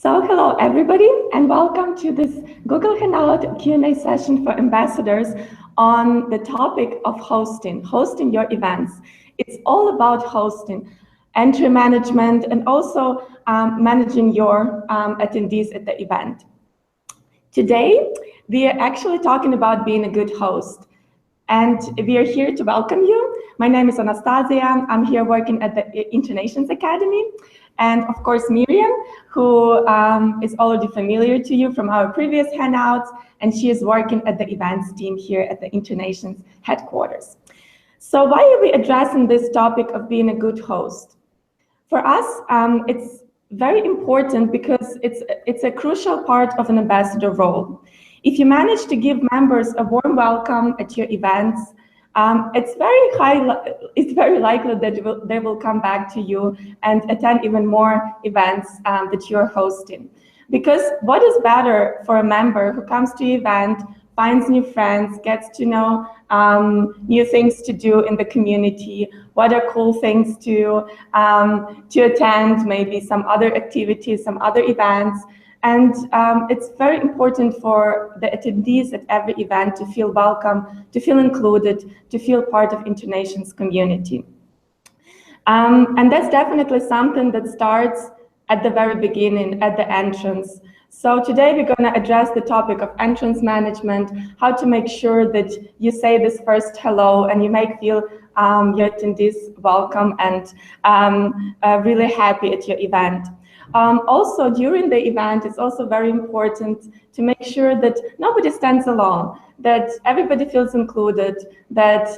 Hello everybody, and welcome to this Google Hangout Q&A session for ambassadors on the topic of hosting your events. It's all about hosting, entry management, and also managing your attendees at the event. Today, we are actually talking about being a good host. And we are here to welcome you. My name is Anastasia. I'm here working at the InterNations Academy. And of course, Miriam, who is already familiar to you from our previous Hangouts, and she is working at the events team here at the InterNations headquarters. So why are we addressing this topic of being a good host? For us, it's very important because it's a crucial part of an ambassador role. If you manage to give members a warm welcome at your events, it's very likely that they will come back to you and attend even more events that you're hosting. Because what is better for a member who comes to your event, finds new friends, gets to know new things to do in the community, what are cool things to attend, maybe some other activities, some other events. And it's very important for the attendees at every event to feel welcome, to feel included, to feel part of InterNations community. And that's definitely something that starts at the very beginning, at the entrance. So today we're going to address the topic of entrance management, how to make sure that you say this first hello and you make feel your attendees welcome and really happy at your event. Also, during the event, it's also very important to make sure that nobody stands alone, that everybody feels included, that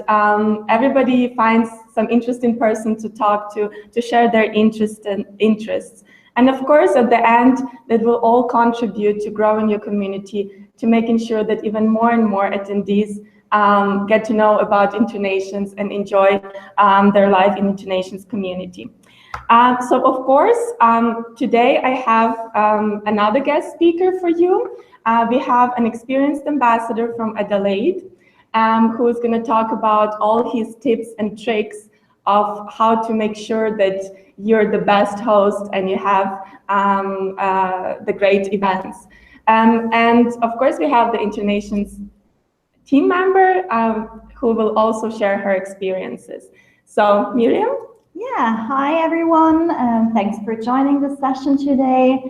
everybody finds some interesting person to talk to share their interests. And of course, at the end, that will all contribute to growing your community, to making sure that even more and more attendees get to know about InterNations and enjoy their life in InterNations community. So of course, today I have another guest speaker for you. We have an experienced ambassador from Adelaide who is going to talk about all his tips and tricks of how to make sure that you're the best host and you have the great events. And of course, we have the InterNations team member who will also share her experiences. So Miriam? Yeah, hi everyone. Thanks for joining the session today.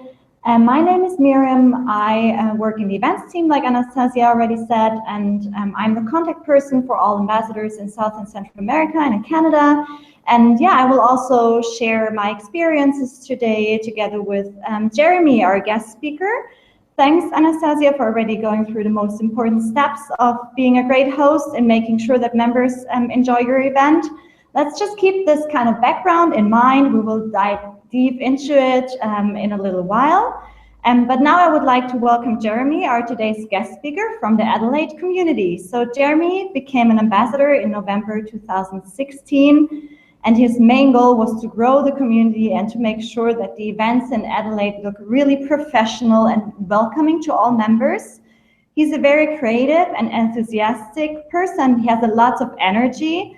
My name is Miriam. I work in the events team, like Anastasia already said, and I'm the contact person for all ambassadors in South and Central America and in Canada. And yeah, I will also share my experiences today together with Jeremy, our guest speaker. Thanks, Anastasia, for already going through the most important steps of being a great host and making sure that members enjoy your event. Let's just keep this kind of background in mind. We will dive deep into it in a little while. But now I would like to welcome Jeremy, our today's guest speaker from the Adelaide community. So Jeremy became an ambassador in November 2016, and his main goal was to grow the community and to make sure that the events in Adelaide look really professional and welcoming to all members. He's a very creative and enthusiastic person. He has a lot of energy.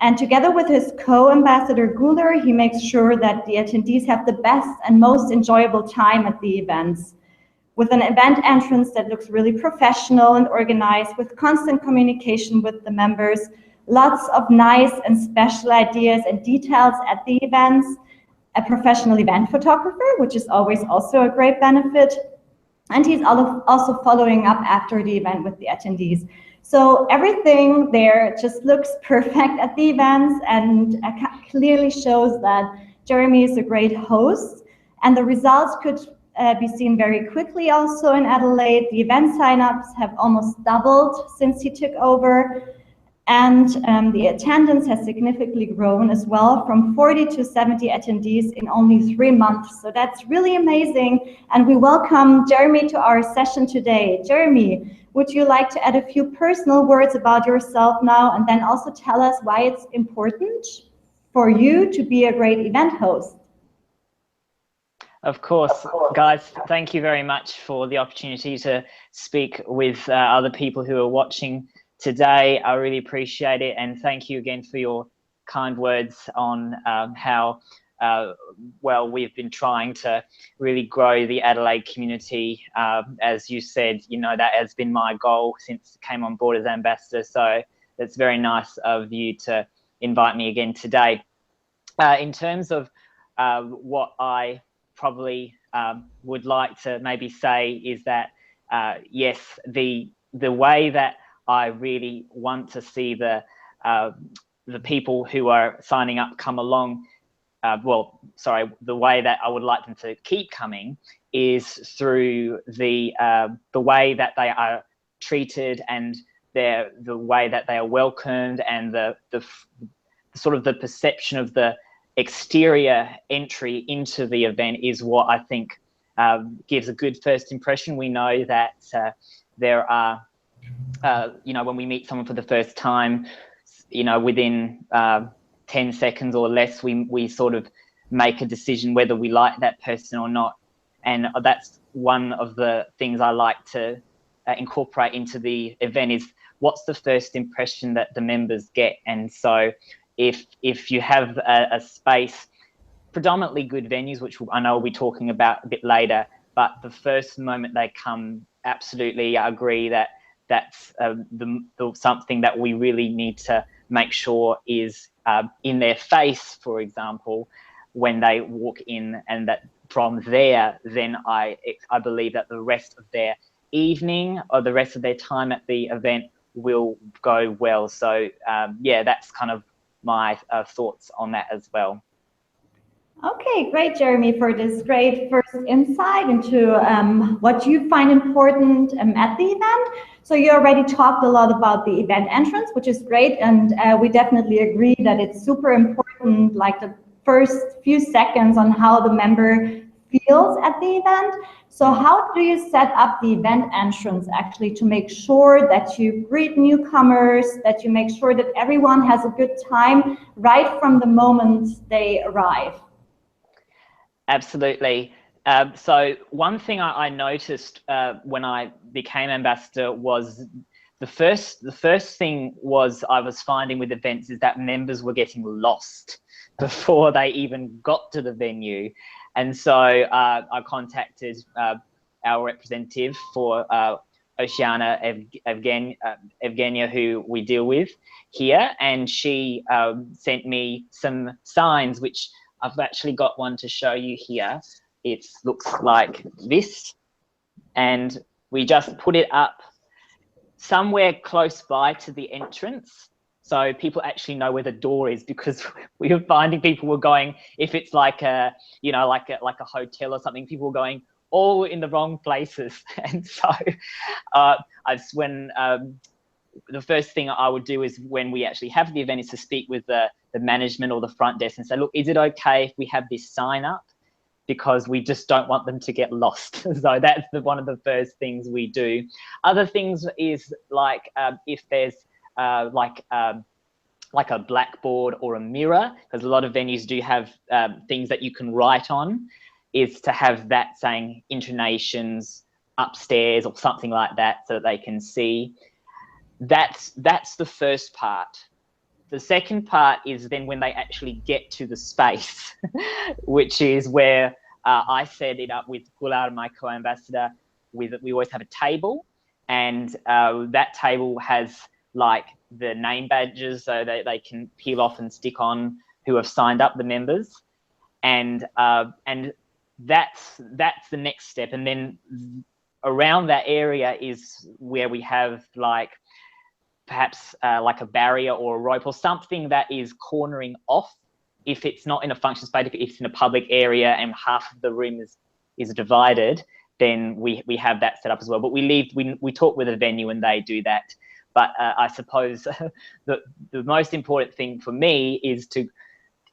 And together with his co-ambassador Guler, he makes sure that the attendees have the best and most enjoyable time at the events. With an event entrance that looks really professional and organized, with constant communication with the members, lots of nice and special ideas and details at the events, a professional event photographer, which is always also a great benefit. And he's also following up after the event with the attendees. So everything there just looks perfect at the events and clearly shows that Jeremy is a great host. And the results could be seen very quickly also in Adelaide. The event signups have almost doubled since he took over. And the attendance has significantly grown as well, from 40 to 70 attendees in only 3 months. So that's really amazing. And we welcome Jeremy to our session today. Jeremy, would you like to add a few personal words about yourself now, and then also tell us why it's important for you to be a great event host? Of course, guys, thank you very much for the opportunity to speak with other people who are watching today. I really appreciate it, and thank you again for your kind words on how well, we've been trying to really grow the Adelaide community. As you said, you know, that has been my goal since I came on board as ambassador. So it's very nice of you to invite me again today. In terms of what I probably would like to maybe say is that, yes, the way that I really want to see the people who are signing up come along, the way that I would like them to keep coming is through the way that they are treated and the way that they are welcomed, and the sort of the perception of the exterior entry into the event is what I think gives a good first impression. We know that there are, you know, when we meet someone for the first time, you know, within 10 seconds or less, we sort of make a decision whether we like that person or not. And that's one of the things I like to incorporate into the event, is what's the first impression that the members get. And so if you have a space, predominantly good venues, which I know we'll be talking about a bit later, but the first moment they come, absolutely I agree that that's something that we really need to make sure is in their face, for example, when they walk in, and that from there, then I believe that the rest of their evening or the rest of their time at the event will go well. So yeah, that's kind of my thoughts on that as well. Okay, great, Jeremy, for this great first insight into what you find important at the event. So you already talked a lot about the event entrance, which is great, and we definitely agree that it's super important, like the first few seconds on how the member feels at the event. So how do you set up the event entrance actually to make sure that you greet newcomers, that you make sure that everyone has a good time right from the moment they arrive? Absolutely. So one thing I noticed when I became ambassador was the first thing was I was finding with events is that members were getting lost before they even got to the venue. And so I contacted our representative for Oceania, Evgenia, who we deal with here, and she sent me some signs, which I've actually got one to show you here. It looks like this, and we just put it up somewhere close by to the entrance, so people actually know where the door is, because we were finding people were going, if it's like a, you know, like a hotel or something, people were going all in the wrong places. And so the first thing I would do is, when we actually have the event, is to speak with the management or the front desk and say, look, is it okay if we have this sign up? Because we just don't want them to get lost. So that's one of the first things we do. Other things is like if there's like a blackboard or a mirror, because a lot of venues do have things that you can write on, is to have that saying InterNations upstairs or something like that, so that they can see. That's the first part. The second part is then when they actually get to the space, which is where I set it up with Gular, my co-ambassador. We always have a table, and that table has like the name badges, so that they can peel off and stick on who have signed up, the members, and that's the next step. And then around that area is where we have like perhaps like a barrier or a rope or something that is cornering off. If it's not in a function space, if it's in a public area and half of the room is divided, then we have that set up as well. But we talk with the venue and they do that. But I suppose the most important thing for me is to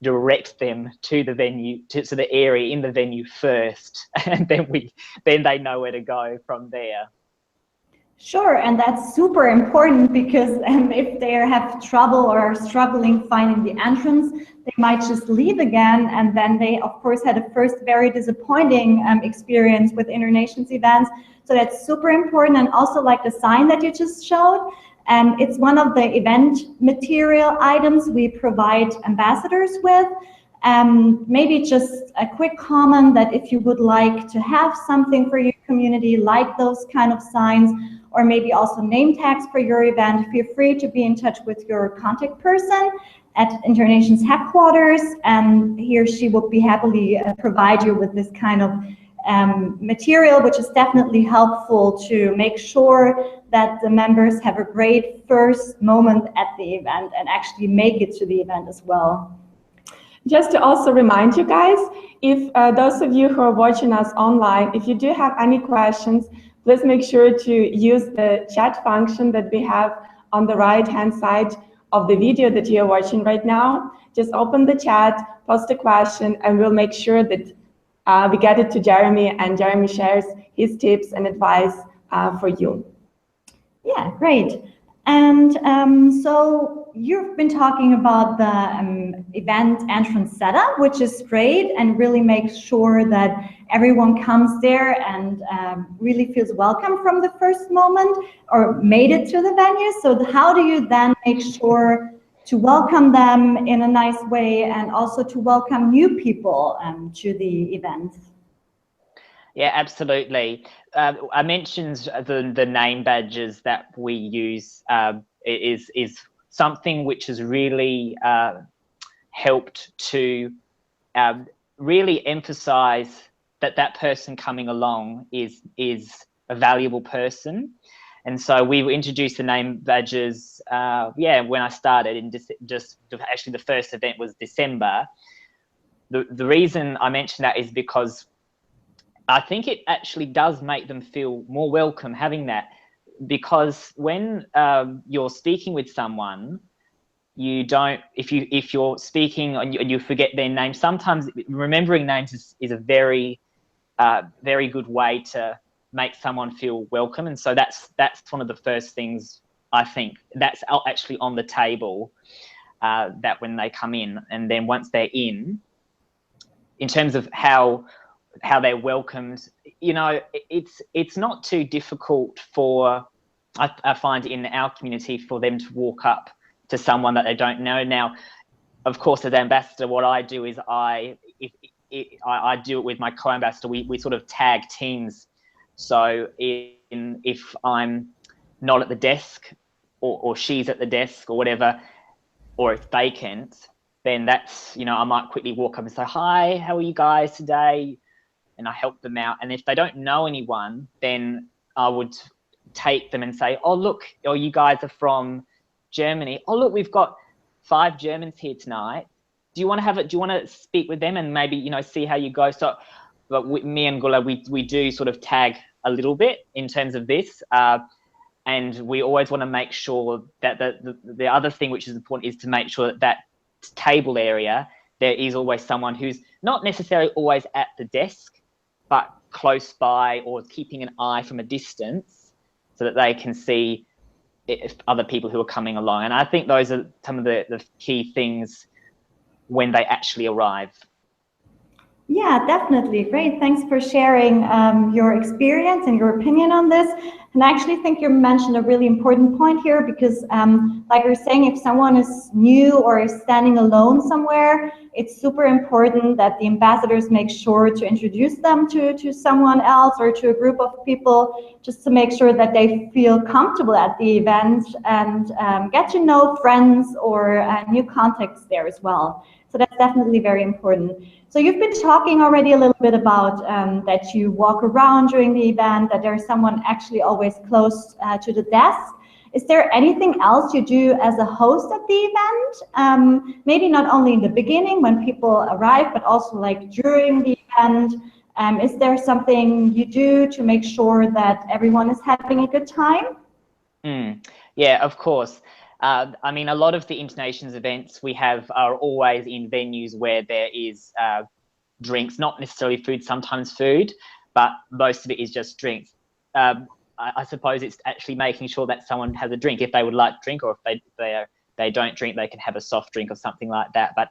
direct them to the venue, to the area in the venue first, and then they know where to go from there. Sure, and that's super important, because if they have trouble or are struggling finding the entrance, they might just leave again, and then they of course had a first very disappointing experience with InterNations events. So that's super important. And also, like the sign that you just showed, it's one of the event material items we provide ambassadors with. Maybe just a quick comment that if you would like to have something for your community, like those kind of signs, or maybe also name tags for your event, feel free to be in touch with your contact person at InterNations headquarters, and he or she will be happily provide you with this kind of material, which is definitely helpful to make sure that the members have a great first moment at the event and actually make it to the event as well. Just to also remind you guys, if those of you who are watching us online, if you do have any questions, please make sure to use the chat function that we have on the right-hand side of the video that you are watching right now. Just open the chat, post a question, and we'll make sure that we get it to Jeremy, and Jeremy shares his tips and advice for you. Yeah, great. And so you've been talking about the event entrance setup, which is great and really makes sure that everyone comes there and really feels welcome from the first moment or made it to the venue. So how do you then make sure to welcome them in a nice way and also to welcome new people to the event? Yeah, absolutely. I mentioned the name badges that we use is something which has really helped to really emphasize that that person coming along is a valuable person. And so we introduced the name badges, when I started in actually the first event was December. The reason I mention that is because I think it actually does make them feel more welcome having that, because when you're speaking with someone, you don't, if you're speaking and you forget their name, sometimes remembering names is a very good way to make someone feel welcome. And so that's one of the first things I think that's actually on the table, that when they come in, and then once they're in terms of how they're welcomed, you know, it's not too difficult for, I find in our community, for them to walk up to someone that they don't know. Now, of course, as ambassador, what I do is I do it with my co-ambassador. We sort of tag teams. So if I'm not at the desk or she's at the desk or whatever, or it's vacant, then that's, you know, I might quickly walk up and say, hi, how are you guys today? And I help them out. And if they don't know anyone, then I would take them and say, oh, look, oh, you guys are from Germany. Oh, look, we've got 5 Germans here tonight. Do you want to speak with them and maybe, you know, see how you go? So, but me and Gula, we do sort of tag a little bit in terms of this. And we always want to make sure that the other thing which is important is to make sure that table area, there is always someone who's not necessarily always at the desk, but close by or keeping an eye from a distance so that they can see if other people who are coming along. And I think those are some of the key things when they actually arrive. Yeah, definitely. Great. Thanks for sharing your experience and your opinion on this. And I actually think you mentioned a really important point here because, like you're saying, if someone is new or is standing alone somewhere, it's super important that the ambassadors make sure to introduce them to someone else or to a group of people, just to make sure that they feel comfortable at the event and get to know friends or new contacts there as well. So that's definitely very important. So you've been talking already a little bit about that you walk around during the event, that there's someone actually always close to the desk. Is there anything else you do as a host at the event? Maybe not only in the beginning when people arrive, but also like during the event. Is there something you do to make sure that everyone is having a good time? Yeah, of course. I mean, a lot of the InterNations events we have are always in venues where there is drinks, not necessarily food, sometimes food, but most of it is just drinks. I suppose it's actually making sure that someone has a drink if they would like to drink, or if they don't drink, they can have a soft drink or something like that. But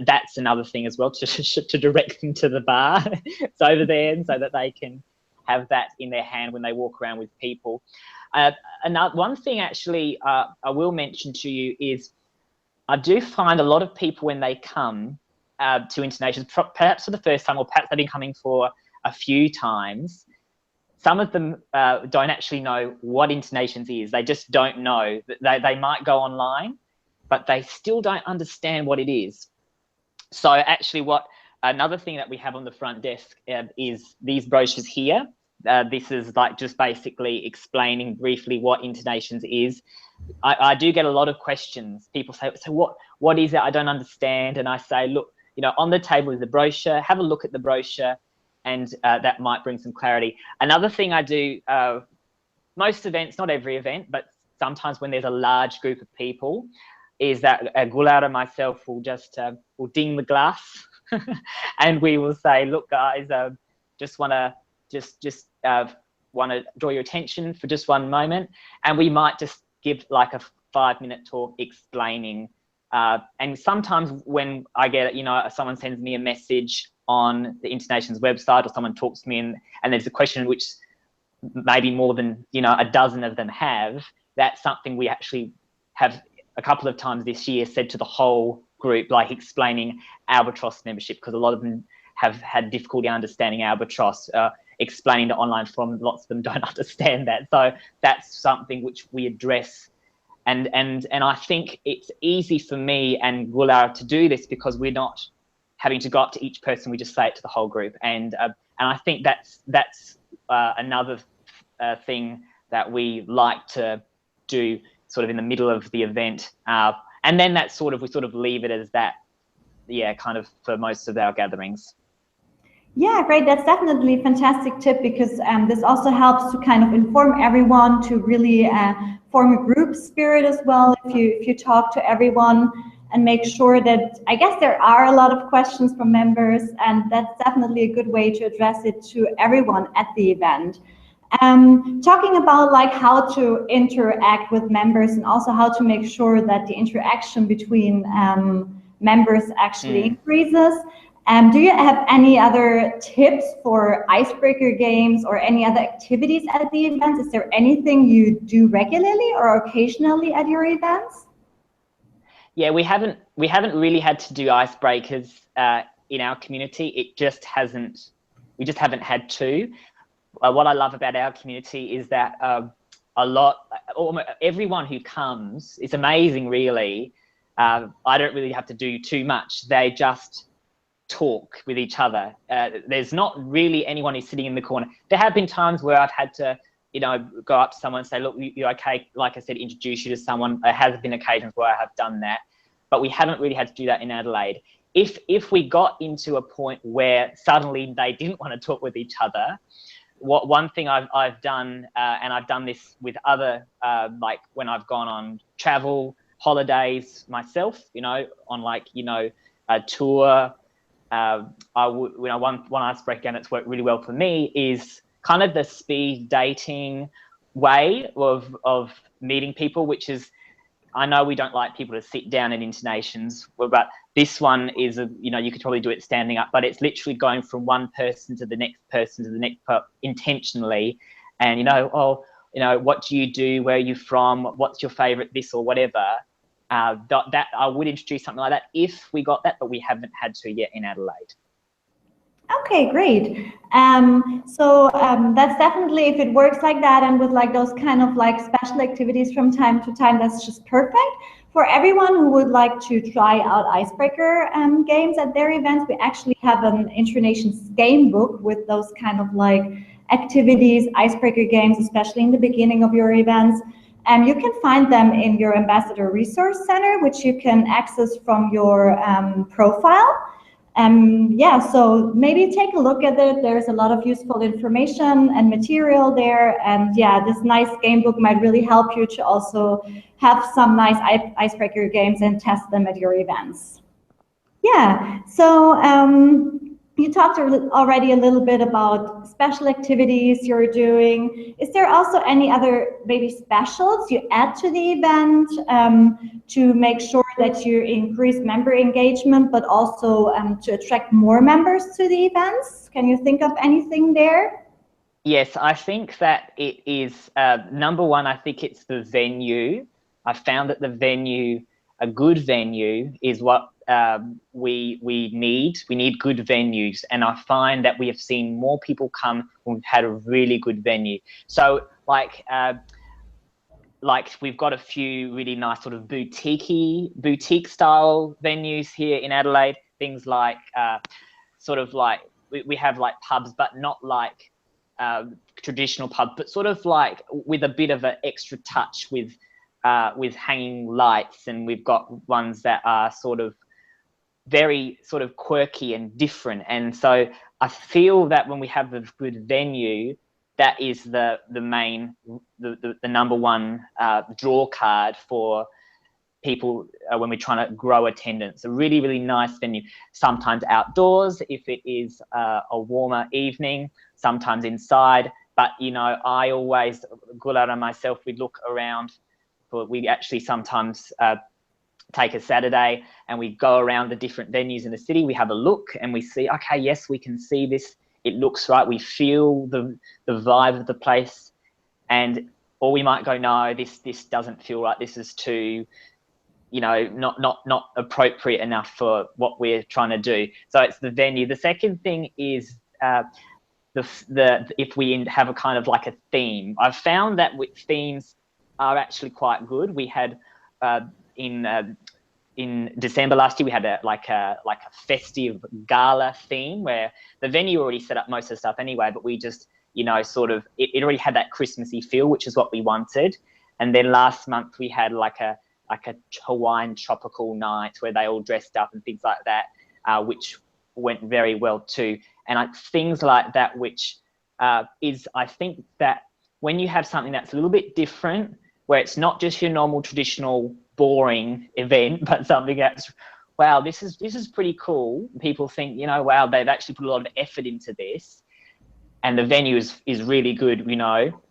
that's another thing as well, to direct them to the bar. It's over there, and so that they can have that in their hand when they walk around with people. One thing actually I will mention to you is I do find a lot of people when they come, to InterNations, perhaps for the first time, or perhaps they've been coming for a few times, some of them don't actually know what InterNations is. They just don't know. They might go online, but they still don't understand what it is. So actually another thing that we have on the front desk is these brochures here. This is like just basically explaining briefly what InterNations is. I do get a lot of questions. People say, so what is it? I don't understand. And I say, look, on the table is the brochure. Have a look at the brochure, and that might bring some clarity. Another thing I do, most events, not every event, but sometimes when there's a large group of people, is that Goulart and myself will just will ding the glass and we will say, look, guys, just want to draw your attention for just one moment. And we might just give like a 5-minute talk explaining. And sometimes when I get, someone sends me a message on the InterNations website, or someone talks to me and there's a question which maybe more than, a dozen of them have, that's something we actually have a couple of times this year said to the whole group, like explaining Albatross membership, because a lot of them have had difficulty understanding Albatross, explaining the online form, lots of them don't understand that. So that's something which we address. And I think it's easy for me and Goulart to do this because we're not having to go up to each person, we just say it to the whole group. And I think that's another thing that we like to do sort of in the middle of the event. And then we sort of leave it as that, kind of for most of our gatherings. Yeah, great. That's definitely a fantastic tip, because this also helps to kind of inform everyone, to really form a group spirit as well. If you talk to everyone and make sure that, I guess there are a lot of questions from members, and that's definitely a good way to address it to everyone at the event. Talking about like how to interact with members, and also how to make sure that the interaction between members actually increases. Do you have any other tips for icebreaker games or any other activities at the events? Is there anything you do regularly or occasionally at your events? Yeah, we haven't really had to do icebreakers in our community. We just haven't had to. What I love about our community is that everyone who comes, it's amazing really. I don't really have to do too much. They just talk with each other. There's not really anyone who's sitting in the corner. There have been times where I've had to, go up to someone and say, look, you're okay. Like I said, introduce you to someone. There has been occasions where I have done that, but we haven't really had to do that in Adelaide. If we got into a point where suddenly they didn't want to talk with each other, one thing I've done, and I've done this with other, like when I've gone on travel holidays myself, on a tour, one icebreaker game that's worked really well for me is kind of the speed dating way of meeting people, which is, I know we don't like people to sit down at InterNations, but this one is, you could probably do it standing up, but it's literally going from one person to the next person to the next intentionally. And, what do you do? Where are you from? What's your favorite this or whatever? That I would introduce something like that if we got that, but we haven't had to yet in Adelaide. Okay, great. That's definitely, if it works like that and with like those kind of like special activities from time to time, that's just perfect. For everyone who would like to try out icebreaker games at their events, we actually have an InterNations game book with those kind of like activities, icebreaker games, especially in the beginning of your events. You can find them in your Ambassador Resource Center, which you can access from your profile. So maybe take a look at it. There's a lot of useful information and material there. And yeah, this nice game book might really help you to also have some nice icebreaker games and test them at your events. Yeah, so you talked already a little bit about special activities you're doing. Is there also any other maybe specials you add to the event to make sure that you increase member engagement, but also to attract more members to the events? Can you think of anything there? Yes, I think that it is, number one, I think it's the venue. I found that the venue, a good venue, is what we need good venues, and I find that we have seen more people come when we've had a really good venue. So like we've got a few really nice sort of boutique style venues here in Adelaide. Things like sort of like we have like pubs, but not like traditional pub, but sort of like with a bit of an extra touch with hanging lights, and we've got ones that are sort of very sort of quirky and different. And so I feel that when we have a good venue, that is the main, the number one draw card for people when we're trying to grow attendance. A really, really nice venue, sometimes outdoors if it is a warmer evening, sometimes inside. But, you know, I always, Gular and myself, we look around. We actually sometimes take a Saturday and we go around the different venues in the city. We have a look and we see, okay, yes, we can see this. It looks right. We feel the vibe of the place, or we might go, no, this doesn't feel right. This is too, you know, not appropriate enough for what we're trying to do. So it's the venue. The second thing is if we have a kind of like a theme. I've found that with themes are actually quite good. We had in December last year, we had a festive gala theme where the venue already set up most of the stuff anyway, but we just, you know, sort of, it already had that Christmassy feel, which is what we wanted. And then last month we had like a Hawaiian tropical night where they all dressed up and things like that, which went very well too. And things like that, which is, I think that when you have something that's a little bit different, where it's not just your normal traditional boring event, but something that's, wow, this is pretty cool. People think, you know, wow, they've actually put a lot of effort into this, and the venue is really good. You know,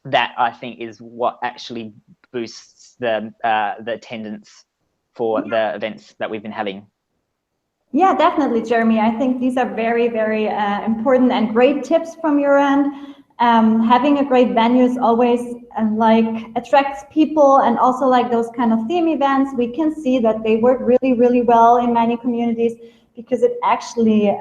that I think is what actually boosts the attendance for the events that we've been having. Yeah, definitely, Jeremy. I think these are very, very important and great tips from your end. Having a great venue is always like attracts people, and also like those kind of theme events, we can see that they work really, really well in many communities, because it actually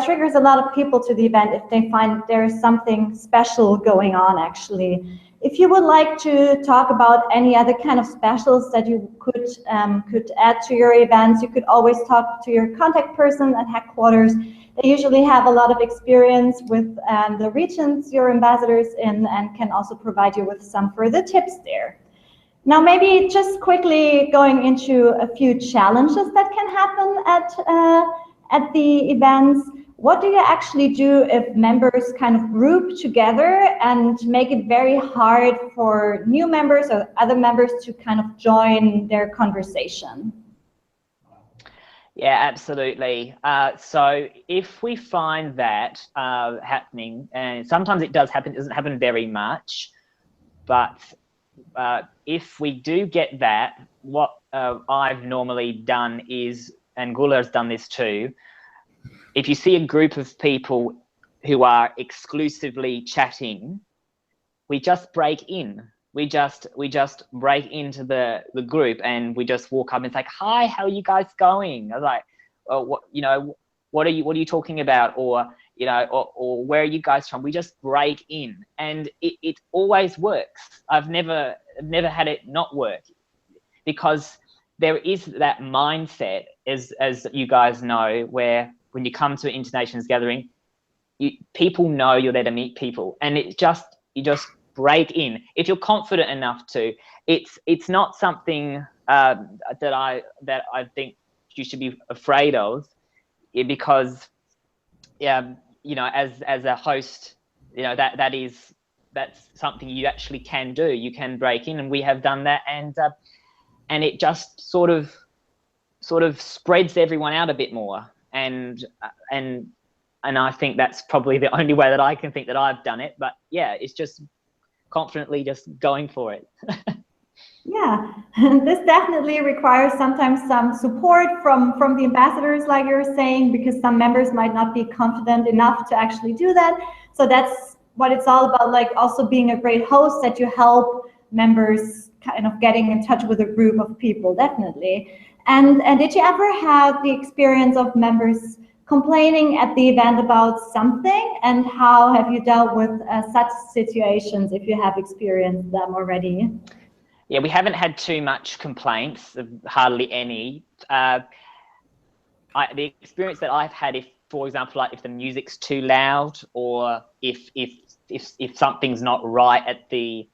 triggers a lot of people to the event if they find there's something special going on actually. If you would like to talk about any other kind of specials that you could add to your events, you could always talk to your contact person at headquarters. They usually have a lot of experience with the regions you're ambassadors in, and can also provide you with some further tips there. Now, maybe just quickly going into a few challenges that can happen at the events. What do you actually do if members kind of group together and make it very hard for new members or other members to kind of join their conversation? Yeah, absolutely. So if we find that happening, and sometimes it does happen, it doesn't happen very much, but if we do get that, what I've normally done is, and Gula's done this too, if you see a group of people who are exclusively chatting, we just break in. We just break into the group, and we just walk up and say, "Hi, how are you guys going?" I was like, "Oh, what are you talking about?" Or, you know, or where are you guys from? We just break in, and it always works. I've never had it not work, because there is that mindset, as you guys know, where when you come to an InterNations gathering, people know you're there to meet people, and you just break in if you're confident enough to. It's not something that I think you should be afraid of, because you know, as a host, you know, that's something you actually can do. You can break in, and we have done that, and it just sort of spreads everyone out a bit more, and I think that's probably the only way that I can think that I've done it. But yeah, it's just confidently just going for it. Yeah, this definitely requires sometimes some support from the ambassadors, like you're saying, because some members might not be confident enough to actually do that. So that's what it's all about, like also being a great host, that you help members kind of getting in touch with a group of people, definitely. And did you ever have the experience of members complaining at the event about something? And how have you dealt with such situations if you have experienced them already? Yeah, we haven't had too much complaints, hardly any. The experience that I've had, if, for example, like if the music's too loud, or if something's not right at the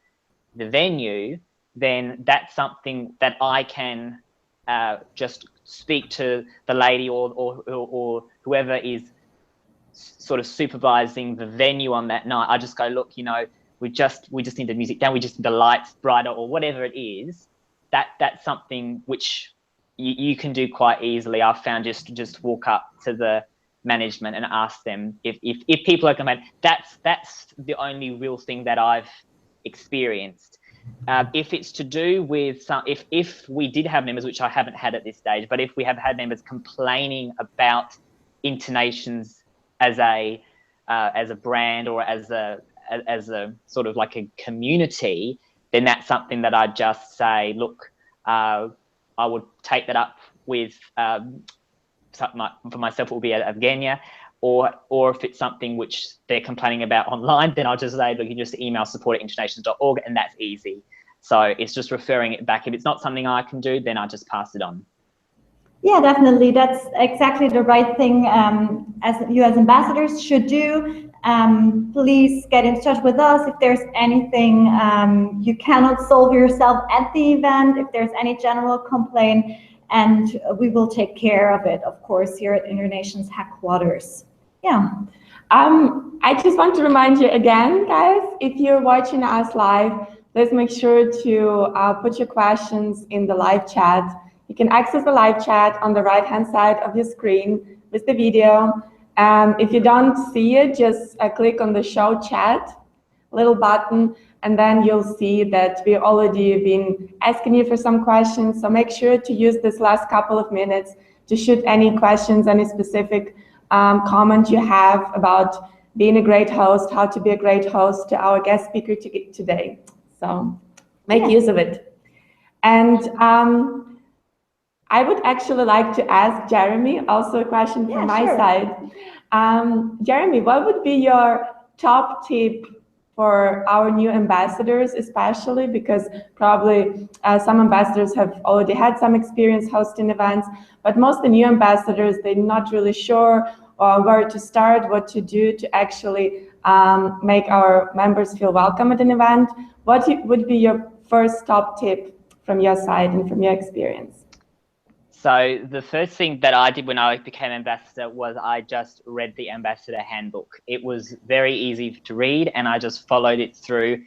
venue, then that's something that I can just speak to the lady or whoever is sort of supervising the venue on that night. I just go, look, you know, we just need the music down, we just need the lights brighter, or whatever it is. That's something which you can do quite easily. I've found just walk up to the management and ask them if people are complaining. That's the only real thing that I've experienced. If it's to do with if we did have members, which I haven't had at this stage, but if we have had members complaining about InterNations as a brand, or as a sort of like a community, then that's something that I'd just say, look, I would take that up with for myself, it will be Evgenia, or if it's something which they're complaining about online, then I'll just say, look, you just email support@internations.org, and that's easy. So it's just referring it back. If it's not something I can do, then I just pass it on. Yeah, definitely. That's exactly the right thing as you as ambassadors should do. Please get in touch with us if there's anything you cannot solve yourself at the event, if there's any general complaint, and we will take care of it, of course, here at InterNations headquarters. Yeah. I just want to remind you again, guys, if you're watching us live, let's make sure to put your questions in the live chat. You can access the live chat on the right-hand side of your screen with the video. If you don't see it, just click on the show chat little button, and then you'll see that we've already been asking you for some questions. So make sure to use this last couple of minutes to shoot any questions, any specific comment you have about being a great host, how to be a great host to our guest speaker today. So make use of it. And I would actually like to ask Jeremy also a question from my side. Jeremy, what would be your top tip for our new ambassadors, especially because probably some ambassadors have already had some experience hosting events, but most of the new ambassadors, they're not really sure where to start, what to do to actually make our members feel welcome at an event. What would be your first top tip from your side and from your experience? So the first thing that I did when I became ambassador was I just read the ambassador handbook. It was very easy to read, and I just followed it through.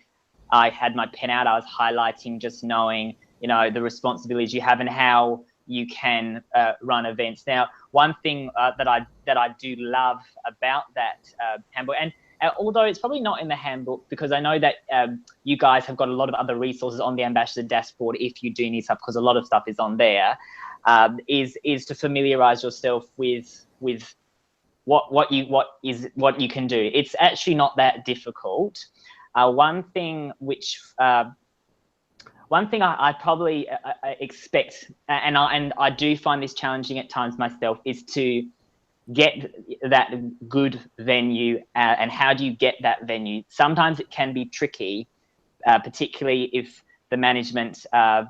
I had my pen out, I was highlighting, just knowing, you know, the responsibilities you have and how you can run events. Now, one thing that I do love about that handbook, and although it's probably not in the handbook, because I know that you guys have got a lot of other resources on the ambassador dashboard if you do need stuff, because a lot of stuff is on there. Is to familiarize yourself with what you can do. It's actually not that difficult. One thing I probably expect, and I do find this challenging at times myself, is to get that good venue. And how do you get that venue? Sometimes it can be tricky, particularly if the management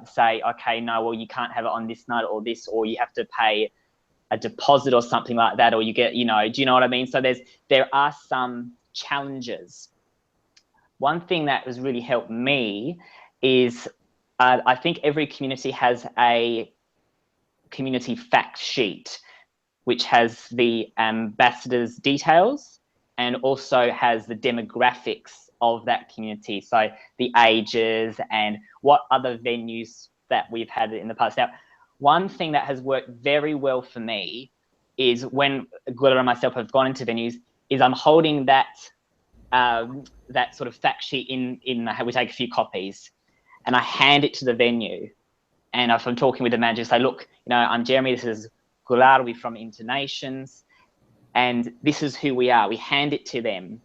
say, okay, no, well, you can't have it on this night or this, or you have to pay a deposit or something like that, or you get, you know, do you know what I mean? So there are some challenges. One thing that has really helped me is I think every community has a community fact sheet, which has the ambassadors' details and also has the demographics of that community. So the ages and what other venues that we've had in the past. Now, one thing that has worked very well for me is when Glitter and myself have gone into venues, is I'm holding that that sort of fact sheet we take a few copies, and I hand it to the venue. And if I'm talking with the manager, say, look, you know, I'm Jeremy, this is Glitter, we're from InterNations, and this is who we are. We hand it to them,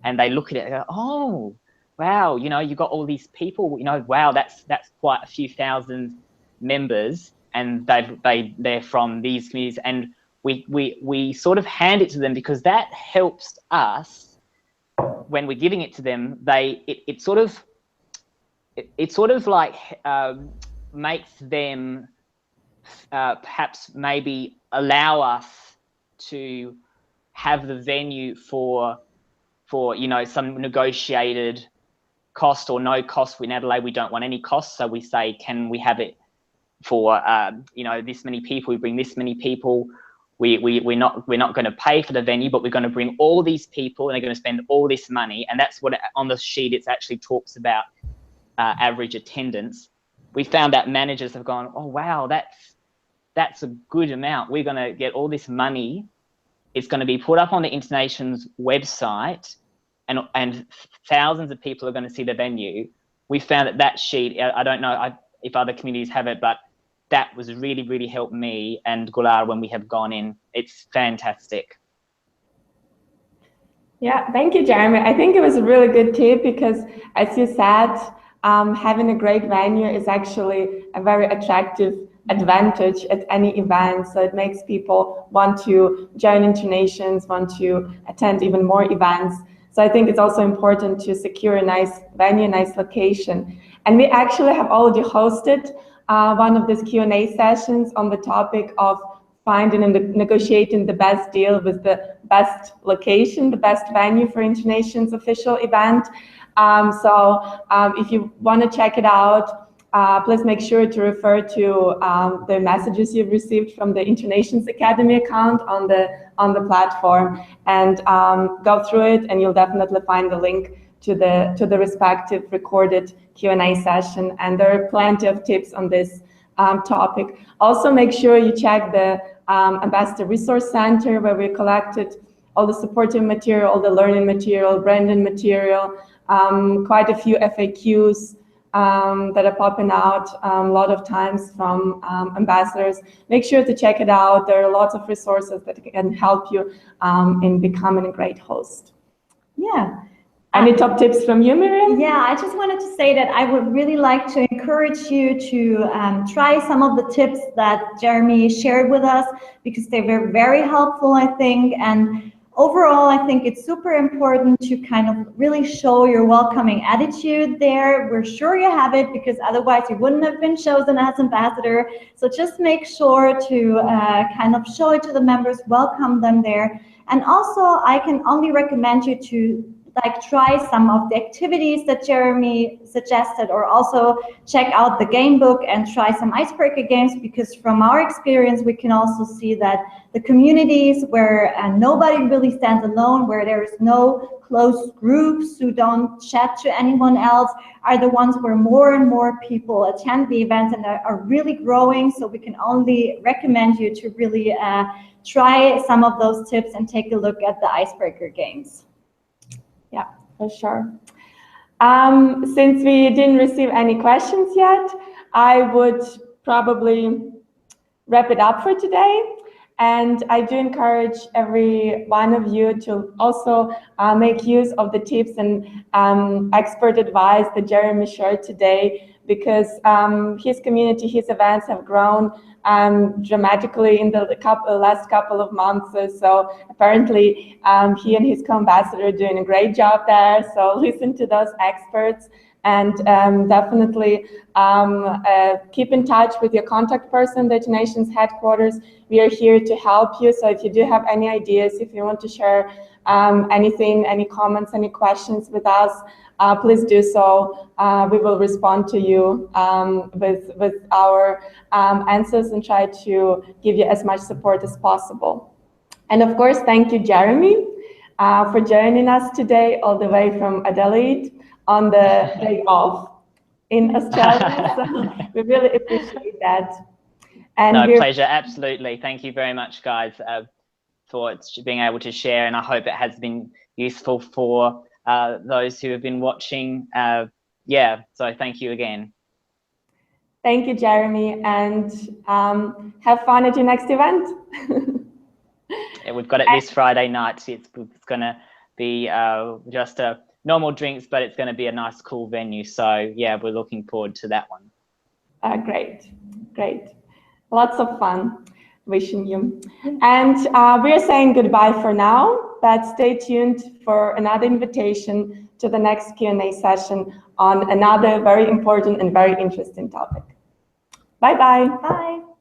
and they look at it and go, oh, wow, you know, you've got all these people, you know, wow, that's quite a few thousand members. and they're from these communities, and we sort of hand it to them, because that helps us when we're giving it to them. It sort of like makes them perhaps maybe allow us to have the venue for you know, some negotiated cost or no cost. In Adelaide, we don't want any cost, so we say, can we have it for you know, this many people? We bring this many people. We're not going to pay for the venue, but we're going to bring all these people, and they're going to spend all this money. And that's what on the sheet it actually talks about average attendance. We found that managers have gone, oh wow, that's a good amount. We're going to get all this money. It's going to be put up on the InterNations website, and thousands of people are going to see the venue. We found that sheet, I don't know if other communities have it, but that was really helped me and Gular when we have gone in. It's fantastic. Yeah, thank you, Jeremy. I think it was a really good tip, because as you said, having a great venue is actually a very attractive advantage at any event. So it makes people want to join InterNations, want to attend even more events. So I think it's also important to secure a nice venue, nice location. And we actually have already hosted one of these Q&A sessions on the topic of finding and negotiating the best deal with the best location, the best venue for InterNations official event. If you want to check it out, please make sure to refer to the messages you've received from the InterNations Academy account on the platform, and go through it, and you'll definitely find the link to the respective recorded Q&A session. And there are plenty of tips on this topic. Also, make sure you check the Ambassador Resource Center, where we collected all the supportive material, all the learning material, branding material, quite a few FAQs that are popping out a lot of times from ambassadors. Make sure to check it out. There are lots of resources that can help you in becoming a great host. Yeah. Any top tips from you, Miriam? Yeah, I just wanted to say that I would really like to encourage you to try some of the tips that Jeremy shared with us, because they were very helpful, I think. And overall, I think it's super important to kind of really show your welcoming attitude there. We're sure you have it, because otherwise you wouldn't have been chosen as ambassador. So just make sure to kind of show it to the members, welcome them there. And also, I can only recommend you to try some of the activities that Jeremy suggested, or also check out the game book and try some icebreaker games, because from our experience, we can also see that the communities where nobody really stands alone, where there is no close groups who don't chat to anyone else, are the ones where more and more people attend the events and are really growing. So we can only recommend you to really try some of those tips and take a look at the icebreaker games. Yeah, for sure. Since we didn't receive any questions yet, I would probably wrap it up for today. And I do encourage every one of you to also make use of the tips and expert advice that Jeremy shared today, because his community, his events have grown dramatically in the last couple of months. So apparently he and his co-ambassador are doing a great job there. So listen to those experts, and definitely keep in touch with your contact person, the InterNations headquarters. We are here to help you. So if you do have any ideas, if you want to share anything, any comments, any questions with us, please do so. We will respond to you with our answers and try to give you as much support as possible. And of course, thank you, Jeremy, for joining us today all the way from Adelaide on the day off in Australia. So we really appreciate that. And no, pleasure, absolutely. Thank you very much, guys, for being able to share, and I hope it has been useful for those who have been watching. Yeah, so thank you again. Thank you, Jeremy, and have fun at your next event. Yeah, we've got it this Friday night. It's going to be just a normal drinks, but it's going to be a nice, cool venue. So yeah, we're looking forward to that one. Great, great. Lots of fun. Wishing you. And we're saying goodbye for now, but stay tuned for another invitation to the next Q&A session on another very important and very interesting topic. Bye-bye. Bye.